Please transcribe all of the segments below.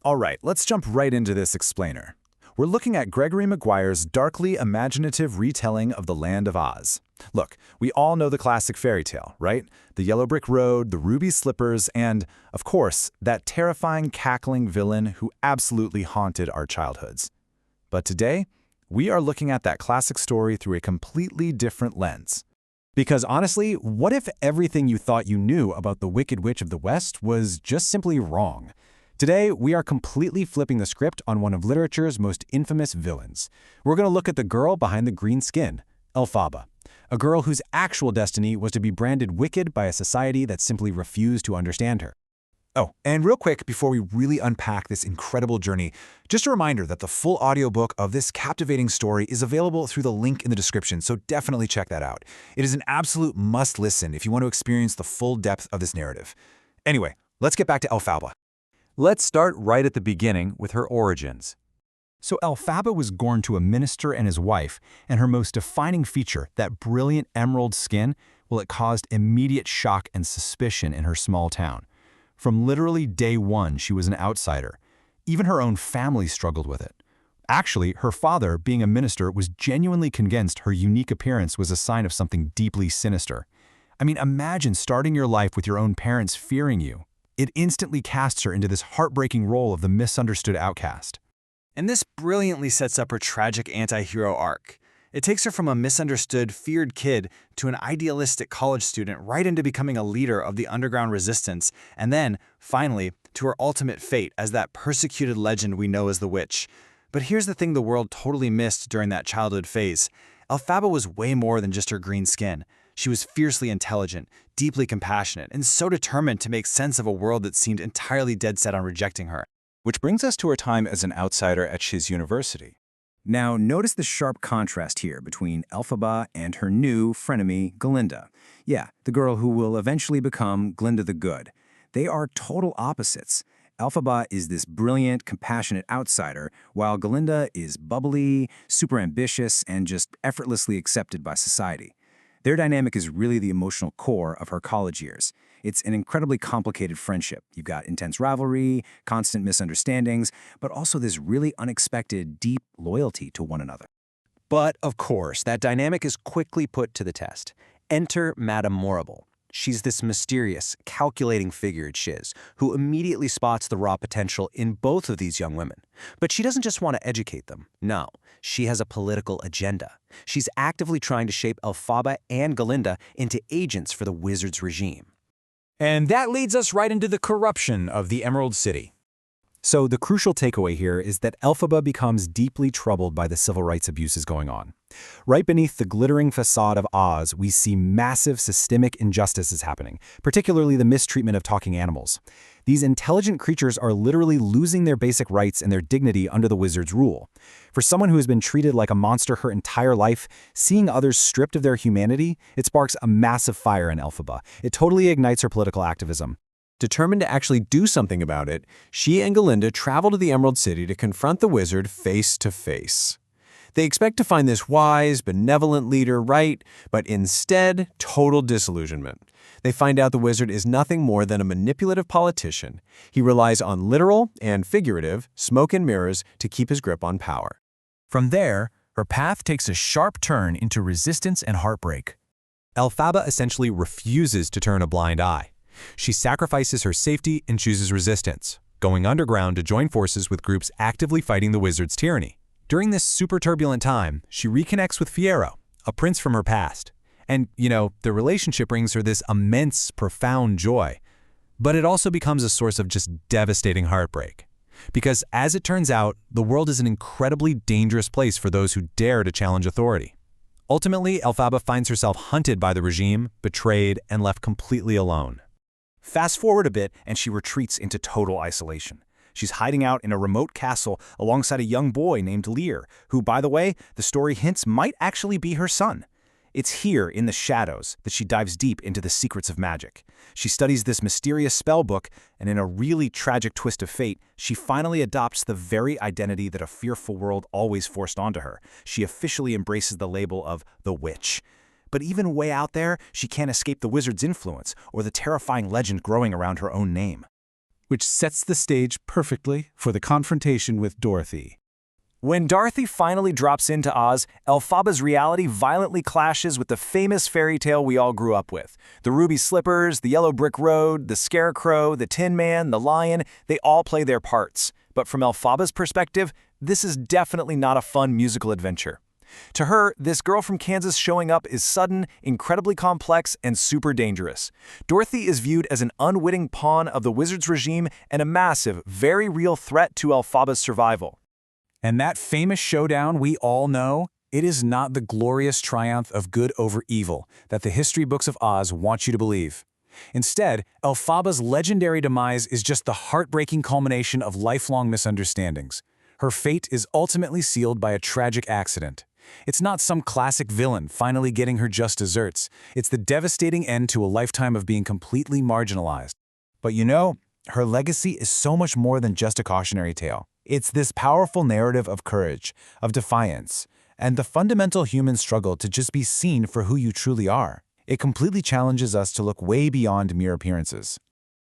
All right, let's jump right into this explainer. We're looking at Gregory Maguire's darkly imaginative retelling of the Land of Oz. Look, we all know the classic fairy tale, right? The yellow brick road, the ruby slippers, and, of course, that terrifying, cackling villain who absolutely haunted our childhoods. But today, we are looking at that classic story through a completely different lens. Because honestly, what if everything you thought you knew about the Wicked Witch of the West was just simply wrong? Today, we are completely flipping the script on one of literature's most infamous villains. We're going to look at the girl behind the green skin, Elphaba, a girl whose actual destiny was to be branded wicked by a society that simply refused to understand her. Oh, and real quick, before we really unpack this incredible journey, just a reminder that the full audiobook of this captivating story is available through the link in the description, so definitely check that out. It is an absolute must-listen if you want to experience the full depth of this narrative. Anyway, let's get back to Elphaba. Let's start right at the beginning with her origins. So Elphaba was born to a minister and his wife, and her most defining feature, that brilliant emerald skin, well, it caused immediate shock and suspicion in her small town. From literally day one, she was an outsider. Even her own family struggled with it. Actually, her father, being a minister, was genuinely convinced her unique appearance was a sign of something deeply sinister. I mean, imagine starting your life with your own parents fearing you. It instantly casts her into this heartbreaking role of the misunderstood outcast. And this brilliantly sets up her tragic anti-hero arc. It takes her from a misunderstood, feared kid to an idealistic college student right into becoming a leader of the underground resistance, and then, finally, to her ultimate fate as that persecuted legend we know as the witch. But here's the thing the world totally missed during that childhood phase. Elphaba was way more than just her green skin. She was fiercely intelligent, deeply compassionate, and so determined to make sense of a world that seemed entirely dead set on rejecting her. Which brings us to her time as an outsider at Shiz University. Now, notice the sharp contrast here between Elphaba and her new frenemy, Glinda. Yeah, the girl who will eventually become Glinda the Good. They are total opposites. Elphaba is this brilliant, compassionate outsider, while Glinda is bubbly, super ambitious, and just effortlessly accepted by society. Their dynamic is really the emotional core of her college years. It's an incredibly complicated friendship. You've got intense rivalry, constant misunderstandings, but also this really unexpected, deep loyalty to one another. But, of course, that dynamic is quickly put to the test. Enter Madame Morrible. She's this mysterious, calculating figure at Shiz, who immediately spots the raw potential in both of these young women. But she doesn't just want to educate them. No, she has a political agenda. She's actively trying to shape Elphaba and Glinda into agents for the wizard's regime. And that leads us right into the corruption of the Emerald City. So the crucial takeaway here is that Elphaba becomes deeply troubled by the civil rights abuses going on. Right beneath the glittering facade of Oz, we see massive systemic injustices happening, particularly the mistreatment of talking animals. These intelligent creatures are literally losing their basic rights and their dignity under the wizard's rule. For someone who has been treated like a monster her entire life, seeing others stripped of their humanity, it sparks a massive fire in Elphaba. It totally ignites her political activism. Determined to actually do something about it, she and Glinda travel to the Emerald City to confront the wizard face to face. They expect to find this wise, benevolent leader right, but instead, total disillusionment. They find out the wizard is nothing more than a manipulative politician. He relies on literal and figurative smoke and mirrors to keep his grip on power. From there, her path takes a sharp turn into resistance and heartbreak. Elphaba essentially refuses to turn a blind eye. She sacrifices her safety and chooses resistance, going underground to join forces with groups actively fighting the wizard's tyranny. During this super turbulent time, she reconnects with Fiyero, a prince from her past. And, the relationship brings her this immense, profound joy. But it also becomes a source of just devastating heartbreak. Because, as it turns out, the world is an incredibly dangerous place for those who dare to challenge authority. Ultimately, Elphaba finds herself hunted by the regime, betrayed, and left completely alone. Fast forward a bit, and she retreats into total isolation. She's hiding out in a remote castle alongside a young boy named Lear, who, by the way, the story hints might actually be her son. It's here, in the shadows, that she dives deep into the secrets of magic. She studies this mysterious spell book, and in a really tragic twist of fate, she finally adopts the very identity that a fearful world always forced onto her. She officially embraces the label of the witch. But even way out there, she can't escape the wizard's influence or the terrifying legend growing around her own name. which sets the stage perfectly for the confrontation with Dorothy. When Dorothy finally drops into Oz, Elphaba's reality violently clashes with the famous fairy tale we all grew up with. The ruby slippers, the yellow brick road, the scarecrow, the tin man, the lion, they all play their parts. But from Elphaba's perspective, this is definitely not a fun musical adventure. To her, this girl from Kansas showing up is sudden, incredibly complex, and super dangerous. Dorothy is viewed as an unwitting pawn of the wizard's regime and a massive, very real threat to Elphaba's survival. And that famous showdown we all know, it is not the glorious triumph of good over evil that the history books of Oz want you to believe. Instead, Elphaba's legendary demise is just the heartbreaking culmination of lifelong misunderstandings. Her fate is ultimately sealed by a tragic accident. It's not some classic villain finally getting her just desserts. It's the devastating end to a lifetime of being completely marginalized. But you know, her legacy is so much more than just a cautionary tale. It's this powerful narrative of courage, of defiance, and the fundamental human struggle to just be seen for who you truly are. It completely challenges us to look way beyond mere appearances.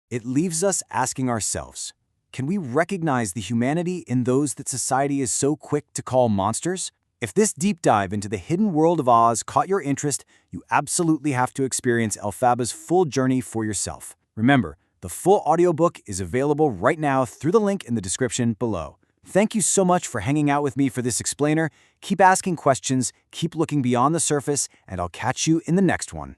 It leaves us asking ourselves, can we recognize the humanity in those that society is so quick to call monsters? If this deep dive into the hidden world of Oz caught your interest, you absolutely have to experience Elphaba's full journey for yourself. Remember, the full audiobook is available right now through the link in the description below. Thank you so much for hanging out with me for this explainer. Keep asking questions, keep looking beyond the surface, and I'll catch you in the next one.